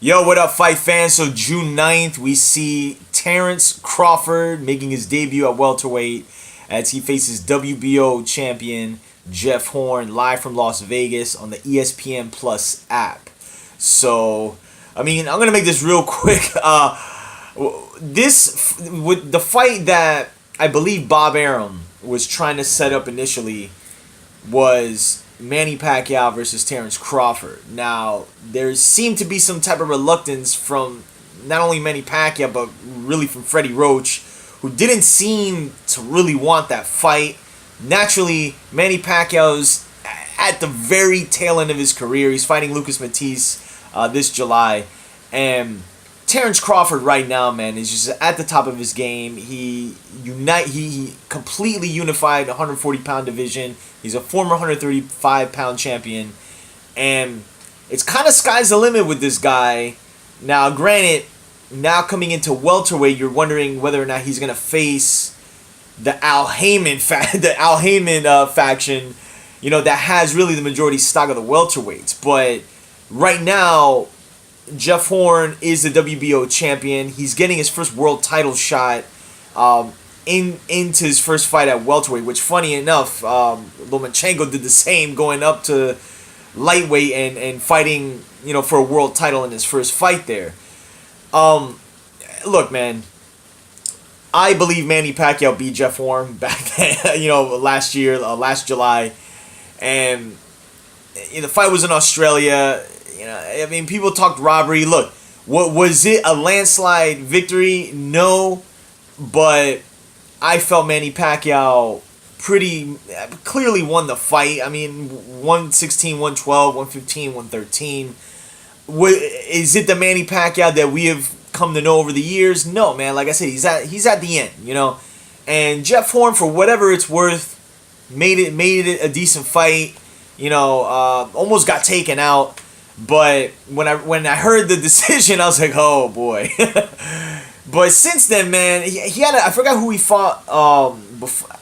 Yo, what up, fight fans? So June 9th, we see Terence Crawford making his debut at welterweight as he faces WBO champion Jeff Horn live from Las Vegas on the ESPN Plus app. So, I'm gonna make this real quick. This with the fight that I believe Bob Arum was trying to set up initially was Manny Pacquiao versus Terence Crawford. Now, there seemed to be some type of reluctance from not only Manny Pacquiao, but really from Freddie Roach, who didn't seem to really want that fight. Naturally, Manny Pacquiao's at the very tail end of his career. He's fighting Lucas Matisse this July. And Terence Crawford right now, man, is just at the top of his game. He completely unified 140-pound division. He's a former 135-pound champion. And it's kind of sky's the limit with this guy. Now, granted, now coming into welterweight, you're wondering whether or not he's going to face the Al Heyman faction, that has really the majority stock of the welterweights. But right now, Jeff Horn is the WBO champion. He's getting his first world title shot into his first fight at welterweight, which, funny enough, Lomachenko did the same, going up to lightweight and fighting, for a world title in his first fight there. Look, man, I believe Manny Pacquiao beat Jeff Horn back then, last year, last July, and the fight was in Australia. People talked robbery. Look, what was it, a landslide victory? No, but I felt Manny Pacquiao pretty clearly won the fight. 116, 112, 115, 113. Is it the Manny Pacquiao that we have come to know over the years? No, man. Like I said, he's at the end, And Jeff Horn, for whatever it's worth, made it a decent fight. Almost got taken out. But when I heard the decision, I was like, oh boy. But since then, man, he had I forgot who he fought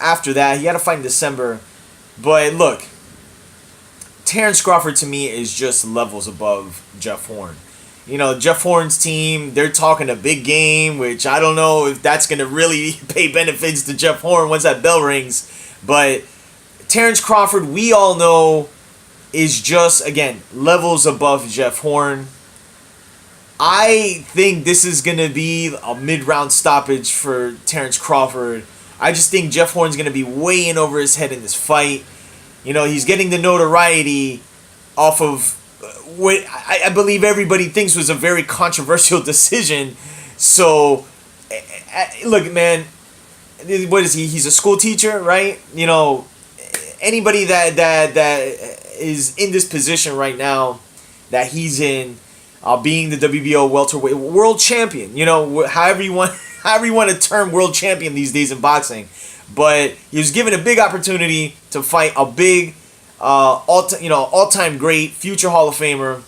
after that. He had a fight in December. But look, Terence Crawford to me is just levels above Jeff Horn. Jeff Horn's team, they're talking a big game, which I don't know if that's going to really pay benefits to Jeff Horn once that bell rings. But Terence Crawford, we all know, is just, again, levels above Jeff Horn. I think this is going to be a mid-round stoppage for Terence Crawford. I just think Jeff Horn's going to be way in over his head in this fight. He's getting the notoriety off of what I believe everybody thinks was a very controversial decision. So, look, man, what is he? He's a school teacher, right? Anybody that is in this position right now that he's in, being the WBO welterweight world champion, however you want to term world champion these days in boxing, but he was given a big opportunity to fight a big, all-time great, future Hall of Famer,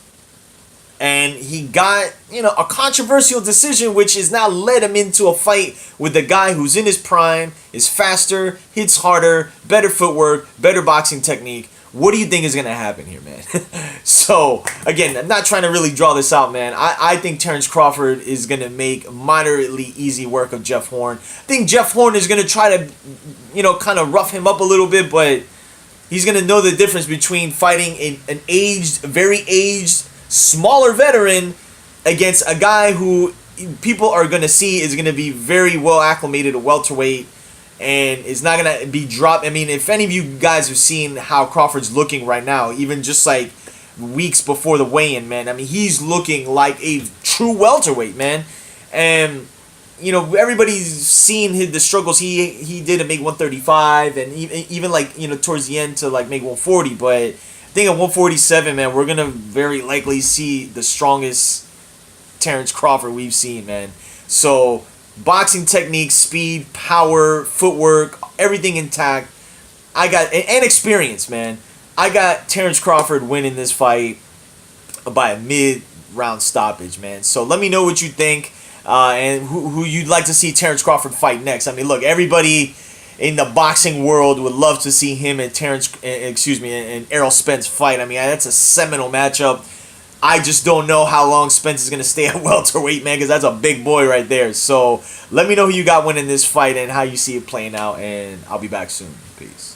and he got a controversial decision, which has now led him into a fight with the guy who's in his prime, is faster, hits harder, better footwork, better boxing technique. What do you think is going to happen here, man? So, again, I'm not trying to really draw this out, man. I think Terence Crawford is going to make moderately easy work of Jeff Horn. I think Jeff Horn is going to try to, kind of rough him up a little bit, but he's going to know the difference between fighting an very aged, smaller veteran against a guy who people are going to see is going to be very well acclimated to welterweight and is not going to be dropped. If any of you guys have seen how Crawford's looking right now, even just like weeks before the weigh-in, man, he's looking like a true welterweight, man. And, everybody's seen the struggles he did to make 135 and even towards the end to make 140. But I think at 147, man, we're going to very likely see the strongest Terence Crawford we've seen, man. So, boxing technique, speed, power, footwork, everything intact. And experience, man. I got Terence Crawford winning this fight by a mid-round stoppage, man. So let me know what you think and who you'd like to see Terence Crawford fight next. Look, everybody in the boxing world would love to see him and and Errol Spence fight. That's a seminal matchup. I just don't know how long Spence is going to stay at welterweight, man, because that's a big boy right there. So let me know who you got winning this fight and how you see it playing out, and I'll be back soon. Peace.